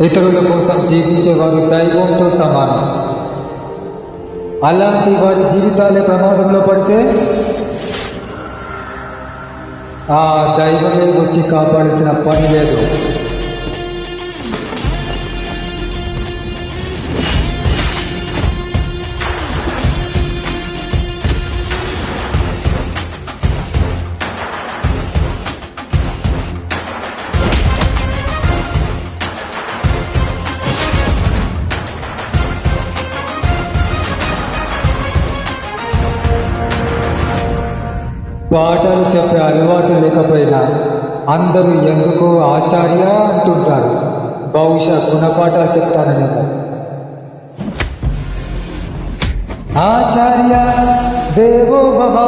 ఇతరుల కోసం జీవించేవారు దైవంతో సమానం. అలాంటి వారి జీవితాలే ప్రమాదంలో పడితే ఆ దైవమే వచ్చి కాపాడాల్సిన పని లేదు. పాఠాలు చెప్పే అలవాటు లేకపోయినా అందరూ ఎందుకో ఆచార్య అంటుంటారు. బహుశా గుణపాఠాలు చెప్తాననేమో. ఆచార్య దేవో భవ.